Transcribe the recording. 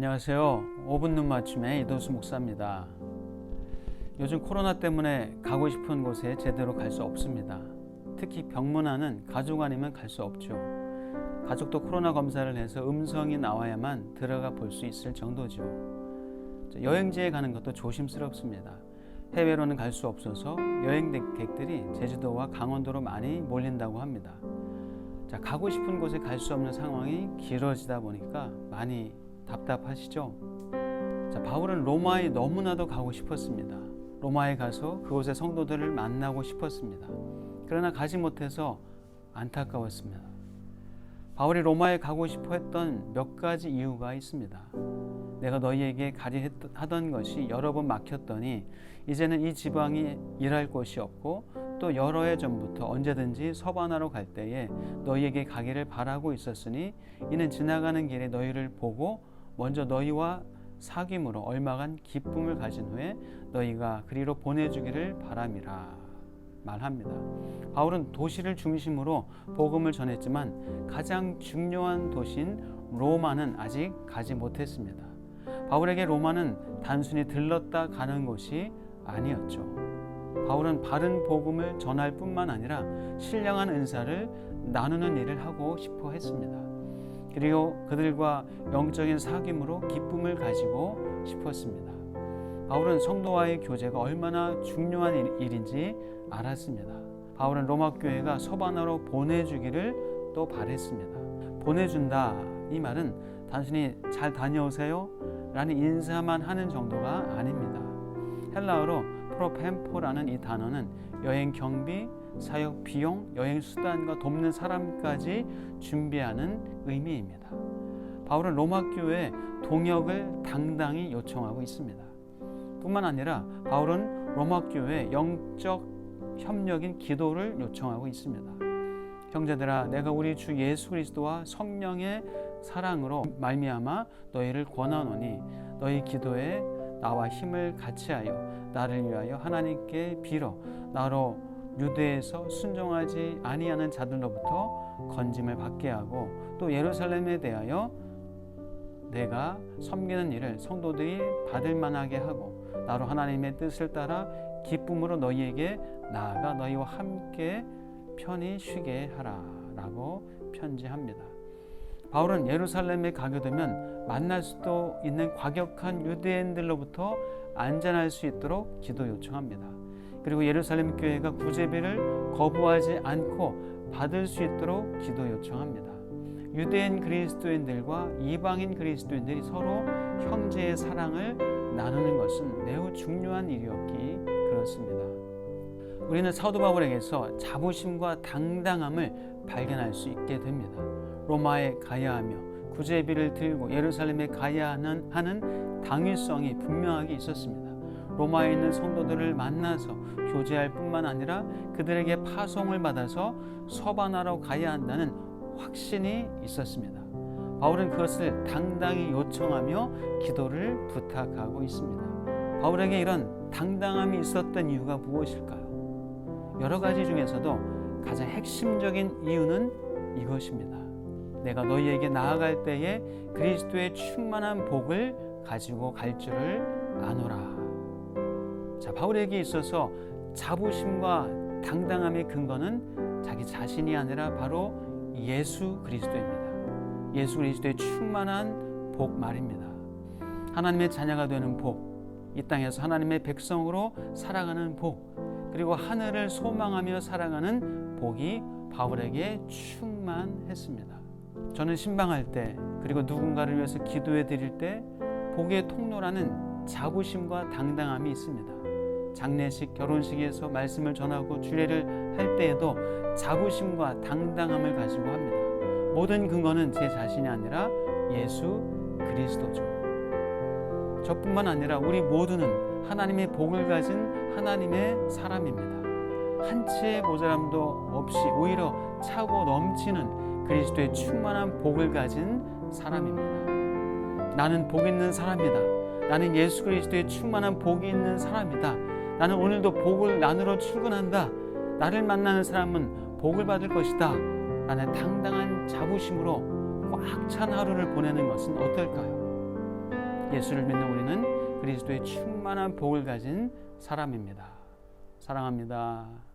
안녕하세요. 5분 눈 맞춤의 이도수 목사입니다. 요즘 코로나 때문에 가고 싶은 곳에 제대로 갈 수 없습니다. 특히 병문안은 가족 아니면 갈 수 없죠. 가족도 코로나 검사를 해서 음성이 나와야만 들어가 볼 수 있을 정도죠. 여행지에 가는 것도 조심스럽습니다. 해외로는 갈 수 없어서 여행객들이 제주도와 강원도로 많이 몰린다고 합니다. 가고 싶은 곳에 갈 수 없는 상황이 길어지다 보니까 많이 답답하시죠? 바울은 로마에 너무나도 가고 싶었습니다. 로마에 가서 그곳의 성도들을 만나고 싶었습니다. 그러나 가지 못해서 안타까웠습니다. 바울이 로마에 가고 싶어 했던 몇 가지 이유가 있습니다. 내가 너희에게 가리 하던 것이 여러 번 막혔더니 이제는 이 지방이 일할 곳이 없고 또 여러 해 전부터 언제든지 서바나로 갈 때에 너희에게 가기를 바라고 있었으니 이는 지나가는 길에 너희를 보고 먼저 너희와 사귐으로 얼마간 기쁨을 가진 후에 너희가 그리로 보내주기를 바람이라 말합니다. 바울은 도시를 중심으로 복음을 전했지만 가장 중요한 도시인 로마는 아직 가지 못했습니다. 바울에게 로마는 단순히 들렀다 가는 곳이 아니었죠. 바울은 바른 복음을 전할 뿐만 아니라 신령한 은사를 나누는 일을 하고 싶어 했습니다. 그리고 그들과 영적인 사귐으로 기쁨을 가지고 싶었습니다. 바울은 성도와의 교제가 얼마나 중요한 일인지 알았습니다. 바울은 로마 교회가 서바나로 보내주기를 또 바랬습니다. 보내준다, 이 말은 단순히 잘 다녀오세요 라는 인사만 하는 정도가 아닙니다. 헬라어로 프로펜포라는 이 단어는 여행 경비, 사역 비용, 여행 수단과 돕는 사람까지 준비하는 의미입니다. 바울은 로마 교회에 동역을 당당히 요청하고 있습니다. 뿐만 아니라 바울은 로마 교회에 영적 협력인 기도를 요청하고 있습니다. 형제들아, 내가 우리 주 예수 그리스도와 성령의 사랑으로 말미암아 너희를 권하노니 너희 기도에 나와 힘을 같이하여 나를 위하여 하나님께 빌어 나로 유대에서 순종하지 아니하는 자들로부터 건짐을 받게 하고 또 예루살렘에 대하여 내가 섬기는 일을 성도들이 받을 만하게 하고 나로 하나님의 뜻을 따라 기쁨으로 너희에게 나아가 너희와 함께 편히 쉬게 하라 라고 편지합니다. 바울은 예루살렘에 가게 되면 만날 수도 있는 과격한 유대인들로부터 안전할 수 있도록 기도 요청합니다. 그리고 예루살렘 교회가 구제비를 거부하지 않고 받을 수 있도록 기도 요청합니다. 유대인 그리스도인들과 이방인 그리스도인들이 서로 형제의 사랑을 나누는 것은 매우 중요한 일이었기 그렇습니다. 우리는 사도 바울에게서 자부심과 당당함을 발견할 수 있게 됩니다. 로마에 가야 하며 구제비를 들고 예루살렘에 가야 하는 당위성이 분명하게 있었습니다. 로마에 있는 성도들을 만나서 교제할 뿐만 아니라 그들에게 파송을 받아서 서바나로 가야 한다는 확신이 있었습니다. 바울은 그것을 당당히 요청하며 기도를 부탁하고 있습니다. 바울에게 이런 당당함이 있었던 이유가 무엇일까요? 여러 가지 중에서도 가장 핵심적인 이유는 이것입니다. 내가 너희에게 나아갈 때에 그리스도의 충만한 복을 가지고 갈 줄을 아노라. 바울에게 있어서 자부심과 당당함의 근거는 자기 자신이 아니라 바로 예수 그리스도입니다. 예수 그리스도의 충만한 복 말입니다. 하나님의 자녀가 되는 복, 이 땅에서 하나님의 백성으로 살아가는 복, 그리고 하늘을 소망하며 살아가는 복이 바울에게 충만했습니다. 저는 신방할 때 그리고 누군가를 위해서 기도해 드릴 때 복의 통로라는 자부심과 당당함이 있습니다. 장례식, 결혼식에서 말씀을 전하고 주례를 할 때에도 자부심과 당당함을 가지고 합니다. 모든 근거는 제 자신이 아니라 예수 그리스도죠. 저뿐만 아니라 우리 모두는 하나님의 복을 가진 하나님의 사람입니다. 한치의 모자람도 없이 오히려 차고 넘치는 그리스도의 충만한 복을 가진 사람입니다. 나는 복 있는 사람이다. 나는 예수 그리스도의 충만한 복이 있는 사람이다. 나는 오늘도 복을 나누러 출근한다. 나를 만나는 사람은 복을 받을 것이다. 라는 당당한 자부심으로 꽉 찬 하루를 보내는 것은 어떨까요? 예수를 믿는 우리는 그리스도의 충만한 복을 가진 사람입니다. 사랑합니다.